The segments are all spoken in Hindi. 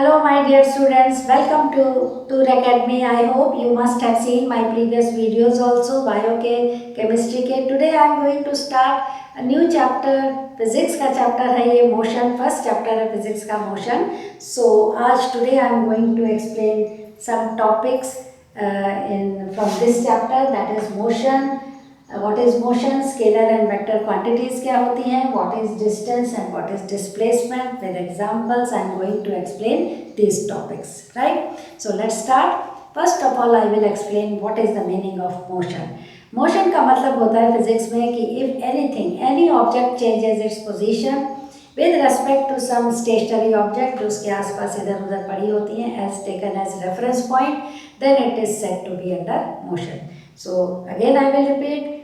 Hello my dear students, welcome to Tour Academy. I hope you must have seen my previous videos also, bio के, chemistry के. Today I am going to start a new chapter, physics का chapter है ये motion, first chapter है physics का motion. So आज today I am going to explain some topics from this chapter, that is motion. What is motion, scalar and vector quantities क्या होती हैं, what is distance and what is displacement. With examples I am going to explain these topics, right? So let's start. First of all I will explain what is the meaning of motion. Motion का मतलब होता है फिजिक्स में कि if anything, any object changes its position with respect to some stationary object जो उसके आसपास इधर उधर पड़ी होती हैं as taken as reference point, then it is said to be under motion. So again I will repeat.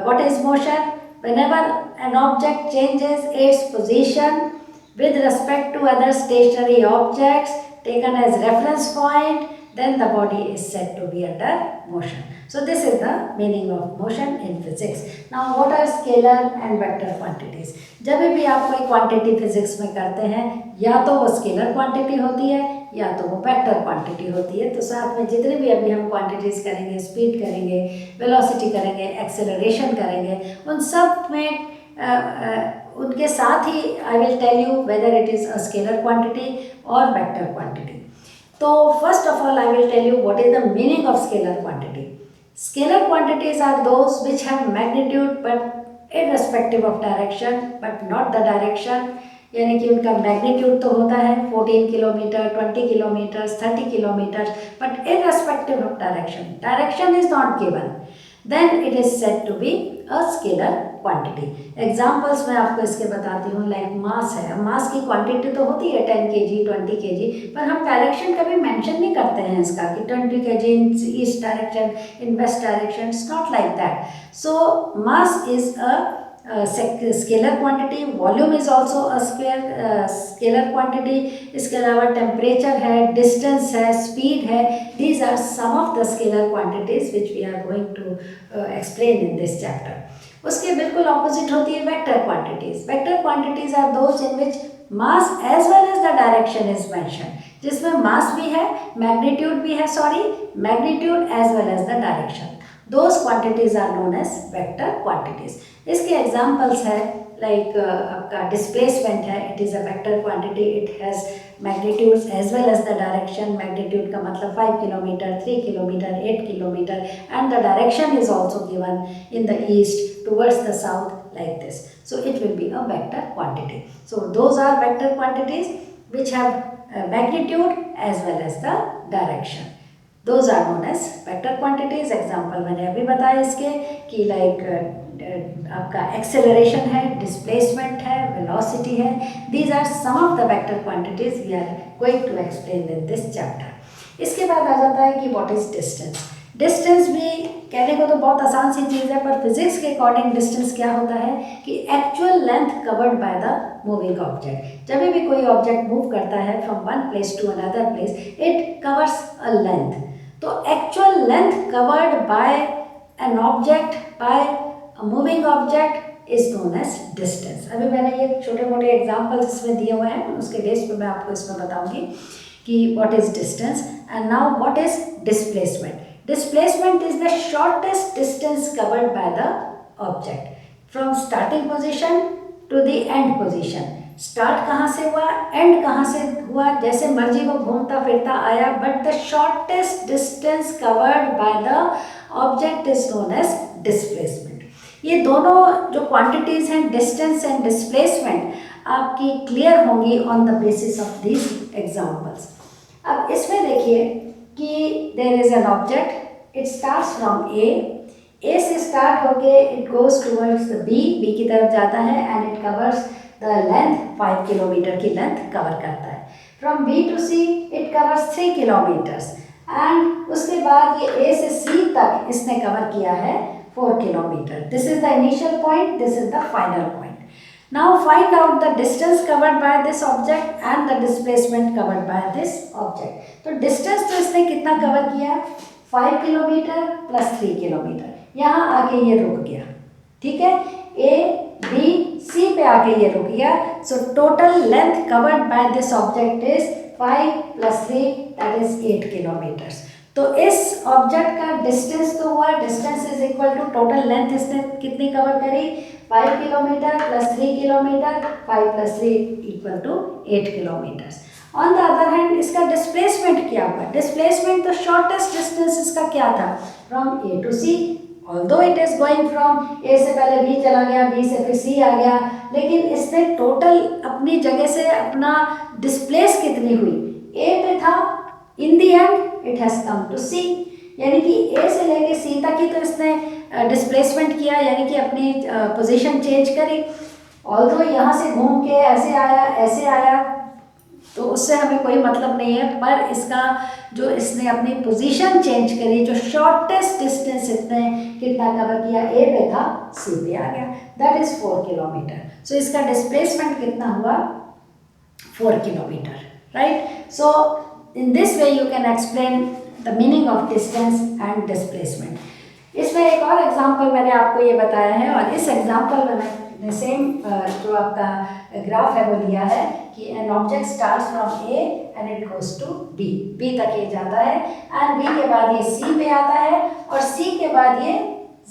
What is motion? Whenever an object changes its position with respect to other stationary objects taken as reference point, then the body is said to be under motion. So this is the meaning of motion in physics. Now what are scalar and vector quantities? जब भी आप कोई क्वांटिटी फिजिक्स में करते हैं या तो वो स्केलर क्वांटिटी होती है या तो वो वेक्टर क्वांटिटी होती है. तो साथ में जितने भी अभी हम क्वांटिटीज करेंगे, स्पीड करेंगे, वेलोसिटी करेंगे, एक्सेलरेशन करेंगे, उन सब में उनके साथ ही I will tell you whether it is a scalar quantity और वेक्टर क्वांटिटी. तो first of all I will tell you what is the meaning of scalar quantity. Scalar quantities are those which have magnitude but irrespective of direction but not the direction. यानी कि उनका मैग्नीट्यूड तो होता है 14 kilometre, 20 kilometre, 30 kilometre, but irrespective of direction, direction is not given, then it is said to be a scalar quantity. Examples मैं आपको इसके बताती हूँ. लाइक मास है, मास की क्वांटिटी तो होती है 10 kg, 20 kg, पर हम डायरेक्शन कभी मेंशन नहीं करते हैं इसका कि 20 kg in east direction, in west direction. It's not like that. So mass is a scalar quantity. Volume is also a scalar quantity. इसके अलावा टेम्परेचर है, डिस्टेंस है, स्पीड है. These are some of the scalar quantities which we are going to explain in this chapter. उसके बिल्कुल ऑपोजिट होती है vector quantities. Vector quantities are those in which mass as well as the direction is mention, जिसमें मास भी है, मैग्नीट्यूड भी है, magnitude as well as the direction. Those quantities are known as vector quantities. इसके examples है like आपका displacement है, it is a vector quantity. It has magnitudes as well as the direction. Magnitude का मतलब 5 kilometer, 3 kilometer, 8 kilometer, and the direction is also given in the east towards the south like this. So it will be a vector quantity. So those are vector quantities which have magnitude as well as the direction. Those are known as vector quantities. Example मैंने अभी बताया इसके कि लाइक आपका एक्सेलरेशन है, डिस्प्लेसमेंट है, वेलोसिटी है. These are some of the vector quantities we are going to explain in this chapter. इसके बाद आ जाता है कि व्हाट इज डिस्टेंस. डिस्टेंस भी कहने को तो बहुत आसान सी चीज़ है, पर फिजिक्स के अकॉर्डिंग डिस्टेंस क्या होता है कि actual length covered by the moving object. जब भी कोई ऑब्जेक्ट मूव करता है from one place to another place, it covers a length. तो actual length covered by an object, by a moving object is known as distance. अभी मैंने ये छोटे मोटे एग्जाम्पल्स इसमें दिए हुए हैं, उसके बेस पे मैं आपको इसमें बताऊंगी कि what is distance. And now what is displacement. Displacement is the shortest distance covered by the object from starting position to the end position. Start कहाँ से हुआ, एंड कहाँ से हुआ, जैसे मर्जी वो घूमता फिरता आया, but the shortest distance covered by the object is known as displacement. ये दोनों जो क्वांटिटीज हैं, डिस्टेंस एंड डिस्प्लेसमेंट, आपकी क्लियर होंगी on the basis of these examples. अब इसमें देखिए कि there is an object, it starts from A से स्टार्ट होके it goes towards the B की तरफ जाता है, and it covers the length 5 kilometre की लेंथ कवर करता है. From B to C it covers 3 kilometres, and उसके बाद ये ए से सी तक इसने कवर किया है 4 kilometre. This is the initial point, this is the final point. Now find out the distance covered by this object and the displacement covered by this object. तो डिस्टेंस तो इसने कितना कवर किया, 5 किलोमीटर प्लस 3 किलोमीटर. यहाँ आके ये रुक गया, ठीक है. ए बी सी पे आके ये रुक गया. So total length covered by this object is 5 + 3 that is 8 kilometres. तो इस ऑब्जेक्ट का डिस्टेंस तो हुआ, distance is equal to total length इसने कितनी कवर करी 5 kilometre + 3 kilometre, 5 + 3 = 8 kilometres. On the other hand इसका डिस्प्लेसमेंट क्या हुआ, डिस्प्लेसमेंट तो शॉर्टेस्ट डिस्टेंस इसका क्या था from A to C, although it is going from A से पहले B चला गया, B से फिर C आ गया, लेकिन इसने टोटल अपनी जगह से अपना डिस्प्लेस कितनी हुई, A पे था, in the end it has come to C, यानी कि A से लेके C तक ही तो इसने डिस्प्लेसमेंट किया, यानी कि अपनी पोजीशन चेंज करी। ऑल्दो यहाँ से घूम के ऐसे आया तो उससे हमें कोई मतलब नहीं है, पर इसका जो इसने अपनी पोजीशन चेंज करी, जो शॉर्टेस्ट डिस्टेंस इसने कितना कवर किया, A पे था, C पे आ गया, दैट इज 4 किलोमीटर। सो इसका डिस्प्लेसमेंट कितना हुआ 4 kilometre, right. So in this way you can explain the meaning of distance and displacement. इसमें एक और एग्जाम्पल मैंने आपको ये बताया है, और इस एग्जाम्पल में मैं सेम जो आपका ग्राफ है वो लिया है कि an object starts from A and it goes to B तक ये जाता है, एंड B के बाद ये C पे आता है, और C के बाद ये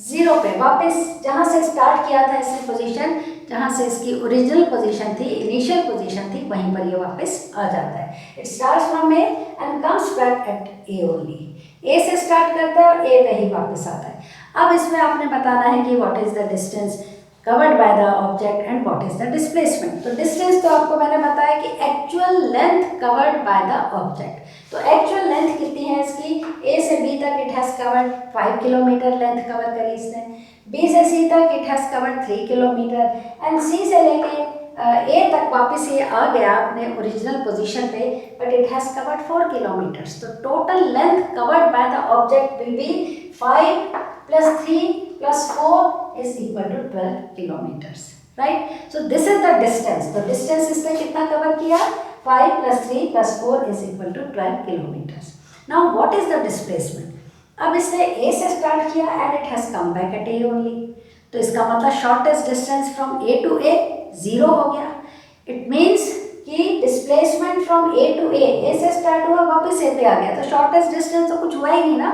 0 पे वापस जहाँ से स्टार्ट किया था इसने पोजीशन, जहाँ से इसकी ओरिजिनल पोजीशन थी, इनिशियल पोजीशन थी, वहीं पर ये वापस आ जाता है। It starts from A and comes back at A only, A से स्टार्ट करता है और A पे ही वापस आता है। अब इसमें आपने बताना है कि what is the distance covered by the object and what is the displacement. तो डिस्टेंस तो आपको मैंने बताया कि actual length covered by the object. तो एक्चुअल लेंथ कितनी है इसकी, A से B तक it has covered 5 kilometre length cover करी इसने, B से C तक it has covered 3 kilometre, and C से लेके A तक वापस ये आ गया अपने ओरिजिनल पोजीशन पे, but it has covered 4 kilometres. तो total length covered by the object will be 5 + 3 + 4 is equal to 12 kilometers, right? So this is the distance. तो distance इसने कितना कवर किया 5 + 3 + 4 is equal to 12 kilometers. Now what is the displacement? अब इसने A से स्टार्ट किया and it has come back at A only. तो इसका मतलब shortest distance from A to A 0 हो गया. It means कि displacement from A to A से स्टार्ट हुआ वापस A पे आ गया, तो shortest distance तो कुछ हुआ ही नहीं ना,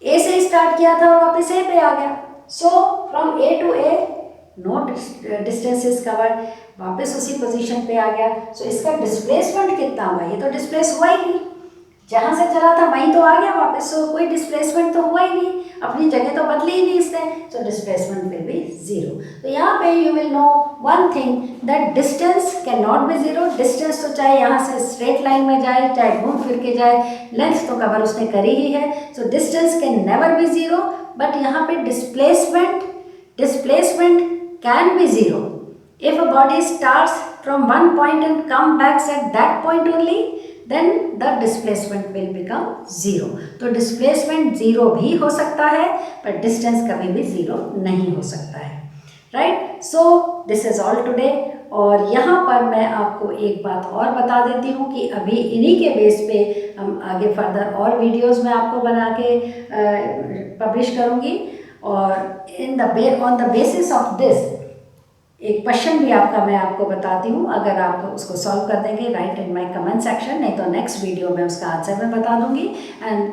A से स्टार्ट किया था और वापस A पे आ गया। So from A to A no distance is covered, वापस उसी पोजीशन पे आ गया। So इसका डिस्प्लेसमेंट कितना हुआ, ये तो डिस्प्लेस हुआ ही नहीं, जहाँ से चला था वहीं तो आ गया वापस, सो कोई डिस्प्लेसमेंट तो हुआ ही नहीं, अपनी जगह तो बदली ही नहीं इसने, सो डिस्प्लेसमेंट विल बी 0। तो यहाँ पे you will know one thing that distance can not be 0। Distance तो चाहे यहाँ से स्ट्रेट लाइन में जाए, चाहे घूम फिर के जाए, लेंथ तो कवर उसने करी ही है, so distance can never be 0। But यहाँ पे displacement can be 0 if a body starts from one point and come back at that point only, then the displacement will become 0। तो displacement 0 भी हो सकता है, पर distance कभी भी 0 नहीं हो सकता है, right? So this is all today। और यहाँ पर मैं आपको एक बात और बता देती हूँ कि अभी इन्हीं के बेस पे हम आगे फर्दर और वीडियोस में आपको बना के पब्लिश करूँगी, और on the basis of this एक क्वेश्चन भी आपका मैं आपको बताती हूँ, अगर आप उसको सॉल्व कर देंगे right in my comment section, नहीं तो नेक्स्ट वीडियो में उसका आंसर मैं बता दूँगी। एंड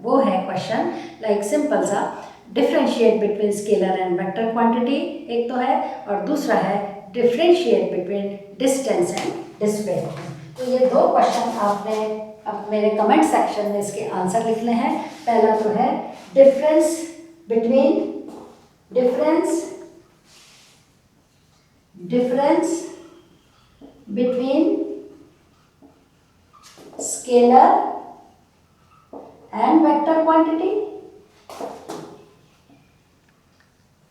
वो है क्वेश्चन लाइक सिंपल सा, differentiate between scalar and vector quantity एक तो है, और दूसरा है differentiate between distance and displacement. तो ये दो क्वेश्चन आपने अब मेरे कमेंट सेक्शन में इसके आंसर लिखने हैं। पहला तो है difference between scalar and vector quantity,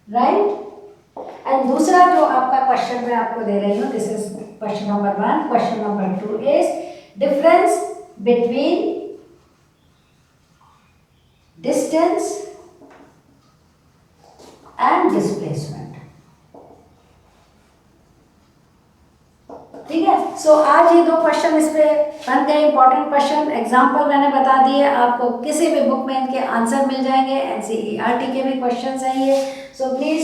right? And दूसरा जो आपका क्वेश्चन मैं आपको दे रही हूँ, this is question number 1। Question number 2 is difference between distance and displacement. ठीक है, सो आज ये दो क्वेश्चन इस पे बन गए इंपॉर्टेंट क्वेश्चन। एग्जाम्पल मैंने बता दिए, आपको किसी भी बुक में इनके आंसर मिल जाएंगे, एनसीईआरटी के भी क्वेश्चन हैं ये। So please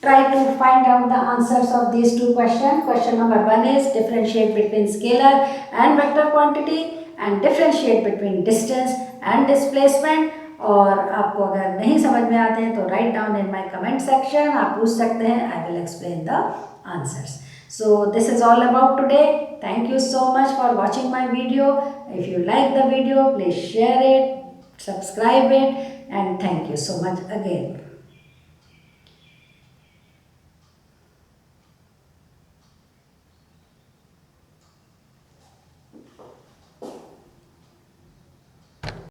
try to find out the answers of these two questions. Question number 1 is differentiate between scalar and vector quantity and differentiate between distance and displacement. और आपको अगर नहीं समझ में आते हैं तो write down in my comment section, आप पूछ सकते हैं. I will explain the answers. So this is all about today. Thank you so much for watching my video. If you like the video, please share it, subscribe it, and thank you so much again.